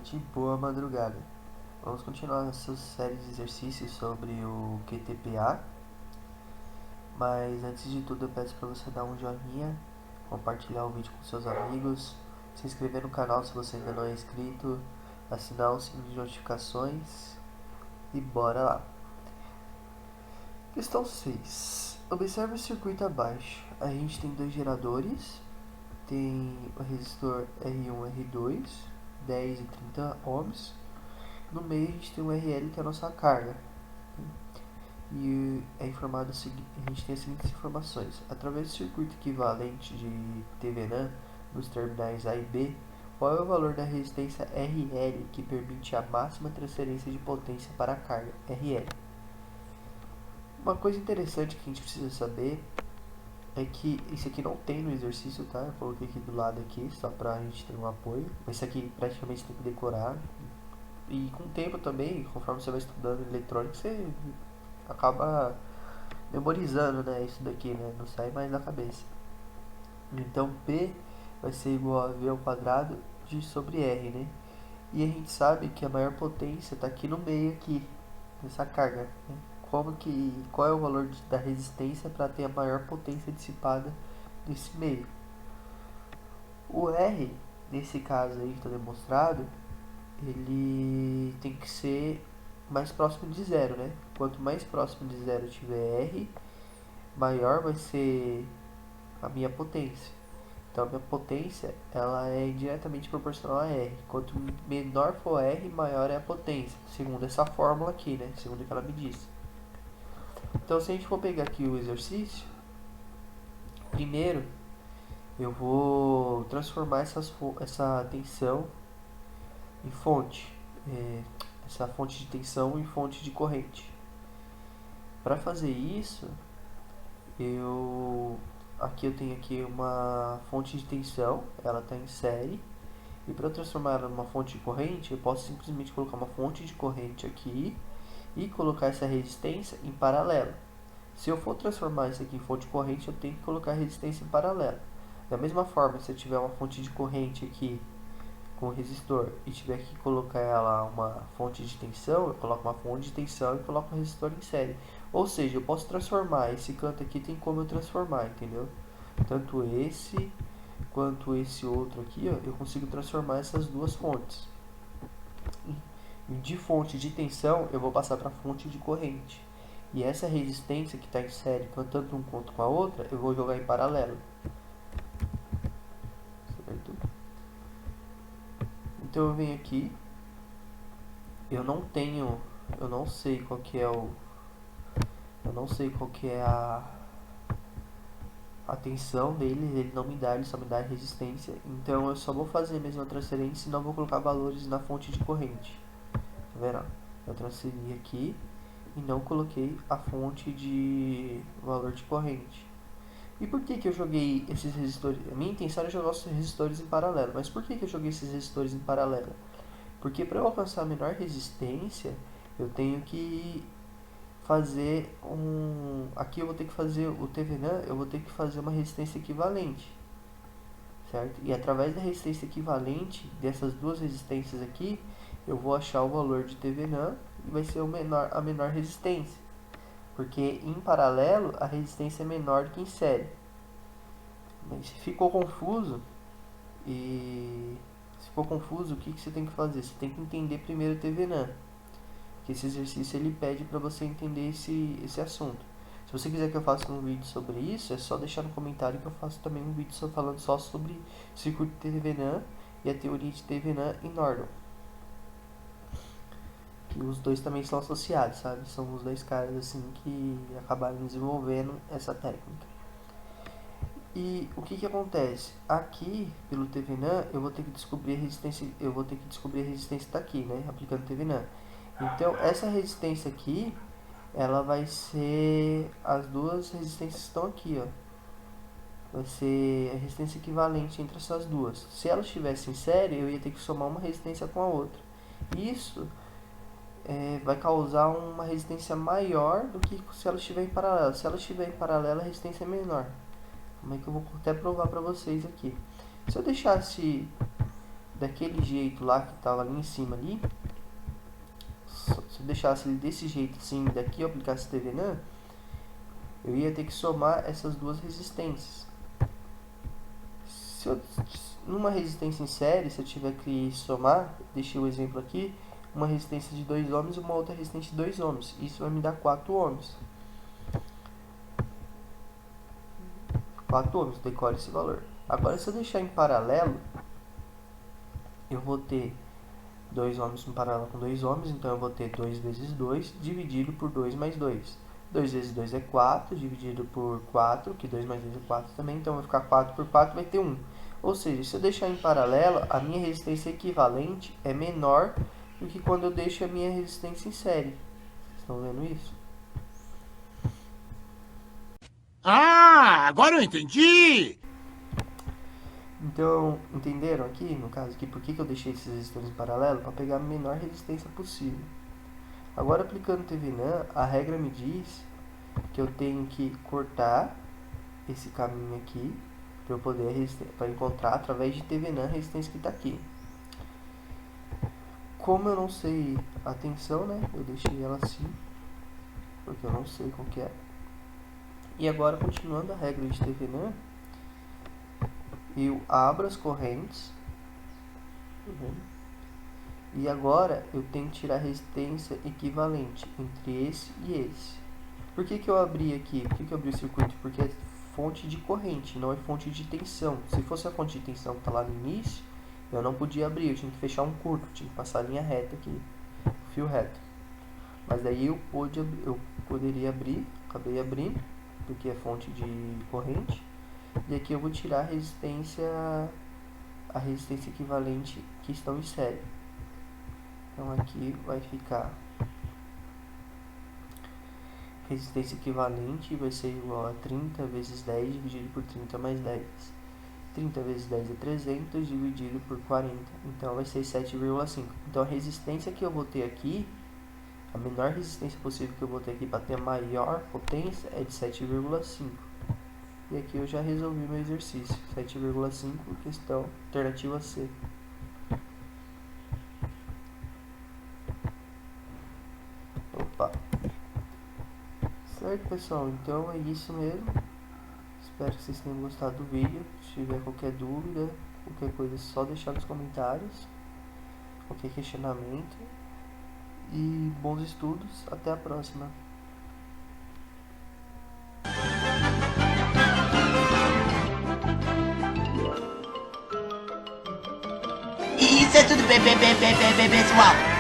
noite, boa madrugada. Vamos continuar nossa série de exercícios sobre o QTPA, mas antes de tudo eu peço para você dar um joinha, compartilhar o vídeo com seus amigos, se inscrever no canal se você ainda não é inscrito, assinar o sininho de notificações e bora lá. Questão 6. Observe o circuito abaixo. A gente tem dois geradores, tem o resistor R1 e R2, 10 e 30 ohms. No meio a gente tem o RL, que é a nossa carga. E é informado a gente tem as seguintes informações. Através do circuito equivalente de TVNAN nos terminais A e B, qual é o valor da resistência RL que permite a máxima transferência de potência para a carga RL? Uma coisa interessante que a gente precisa saber é que isso aqui não tem no exercício, tá? Eu coloquei aqui do lado aqui, só pra gente ter um apoio. Mas isso aqui praticamente tem que decorar. E com o tempo também, conforme você vai estudando eletrônica, você acaba memorizando, né, isso daqui, né, não sai mais da cabeça. Então P vai ser igual a V ao quadrado de sobre R, né? E a gente sabe que a maior potência está aqui no meio aqui, nessa carga, né? Qual é o valor da resistência para ter a maior potência dissipada nesse meio? O R, nesse caso aí que está demonstrado, ele tem que ser mais próximo de zero, né? Quanto mais próximo de zero tiver R, maior vai ser a minha potência. Então a minha potência ela é diretamente proporcional a R. Quanto menor for R, maior é a potência, segundo essa fórmula aqui, né? Segundo o que ela me disse. Então se a gente for pegar aqui o exercício, primeiro eu vou transformar essa tensão em fonte, essa fonte de tensão em fonte de corrente. Para fazer isso, aqui eu tenho aqui uma fonte de tensão, ela está em série, e para transformar ela numa fonte de corrente, eu posso simplesmente colocar uma fonte de corrente aqui e colocar essa resistência em paralelo. Se eu for transformar isso aqui em fonte de corrente, eu tenho que colocar a resistência em paralelo. Da mesma forma, se eu tiver uma fonte de corrente aqui com o resistor e tiver que colocar ela uma fonte de tensão, eu coloco uma fonte de tensão e coloco um resistor em série. Ou seja, eu posso transformar, esse canto aqui tem como eu transformar, entendeu? Tanto esse quanto esse outro aqui, ó, eu consigo transformar essas duas fontes. De fonte de tensão, eu vou passar para fonte de corrente. E essa resistência que está em série, tanto um quanto com a outra, eu vou jogar em paralelo. Certo? Então eu venho aqui, eu não sei qual que é a tensão dele, ele não me dá, ele só me dá a resistência. Então eu só vou fazer mesmo a transferência e não vou colocar valores na fonte de corrente. Tá vendo? Eu transferi aqui e não coloquei a fonte de valor de corrente. E por que eu joguei esses resistores? A minha intenção era jogar os resistores em paralelo, mas por que eu joguei esses resistores em paralelo? Porque para eu alcançar a menor resistência, eu tenho que fazer aqui eu vou ter que fazer o TVNAN, eu vou ter que fazer uma resistência equivalente, certo? E através da resistência equivalente dessas duas resistências aqui, eu vou achar o valor de TVNAN e vai ser a menor resistência, porque em paralelo a resistência é menor do que em série. Mas se ficou confuso, o que você tem que fazer? Você tem que entender primeiro o TVNAN, que esse exercício ele pede para você entender esse assunto. Se você quiser que eu faça um vídeo sobre isso, é só deixar no comentário que eu faço também um vídeo falando só sobre circuito TVNAN e a teoria de TVNAN e Nordon. Que os dois também são associados, sabe? São os dois caras assim que acabaram desenvolvendo essa técnica. E o que acontece? Aqui, pelo TVNAN, eu vou ter que descobrir a resistência daqui, né? Aplicando TVNAN. Então, essa resistência aqui, ela vai ser as duas resistências que estão aqui, ó. Vai ser a resistência equivalente entre essas duas. Se elas estivessem em série, eu ia ter que somar uma resistência com a outra. Isso vai causar uma resistência maior do que se ela estiver em paralelo. Se ela estiver em paralelo, a resistência é menor. Como é que eu vou até provar para vocês aqui? Se eu deixasse daquele jeito lá que estava ali em cima ali, se eu deixasse ele desse jeito assim, daqui eu aplicasse TVNAN, eu ia ter que somar essas duas resistências. Se eu, numa resistência em série, se eu tiver que somar, deixei o exemplo aqui, uma resistência de 2 ohms e uma outra resistência de 2 ohms. Isso vai me dar 4 ohms. 4 ohms, decore esse valor. Agora, se eu deixar em paralelo, eu vou ter 2 ohms em paralelo com 2 ohms, então eu vou ter 2 vezes 2 dividido por 2 mais 2. 2 vezes 2 é 4, dividido por 4, que 2 mais 2 é 4 também, então vai ficar 4 por 4, vai ter 1. Ou seja, se eu deixar em paralelo, a minha resistência equivalente é menor do que quando eu deixo a minha resistência em série. Vocês estão vendo isso? Ah, agora eu entendi! Então, entenderam aqui, no caso aqui, por que eu deixei esses resistores em paralelo? Para pegar a menor resistência possível. Agora, aplicando TVNAN, a regra me diz que eu tenho que cortar esse caminho aqui para eu poder encontrar através de TVNAN a resistência que está aqui. Como eu não sei a tensão, né, eu deixei ela assim, porque eu não sei qual que é. E agora, continuando a regra de TVNAN, eu abro as correntes, tá vendo? E agora eu tenho que tirar a resistência equivalente entre esse e esse. Por que eu abri aqui? Por que eu abri o circuito? Porque é fonte de corrente, não é fonte de tensão. Se fosse a fonte de tensão que está lá no início, eu não podia abrir, eu tinha que fechar um curto, tinha que passar a linha reta aqui, fio reto. Mas daí eu poderia abrir, acabei abrindo, porque é fonte de corrente. E aqui eu vou tirar a resistência equivalente que estão em série. Então aqui vai ficar resistência equivalente vai ser igual a 30 vezes 10 dividido por 30 mais 10. 30 vezes 10 é 300 dividido por 40. Então vai ser 7,5. Então a resistência que eu vou ter aqui, a menor resistência possível que eu vou ter aqui para ter a maior potência é de 7,5. E aqui eu já resolvi meu exercício. 7,5, questão alternativa C. Opa. Certo, pessoal? Então é isso mesmo. Espero que vocês tenham gostado do vídeo. Se tiver qualquer dúvida, qualquer coisa, é só deixar nos comentários. Qualquer questionamento. E bons estudos. Até a próxima. Isso é tudo, pessoal.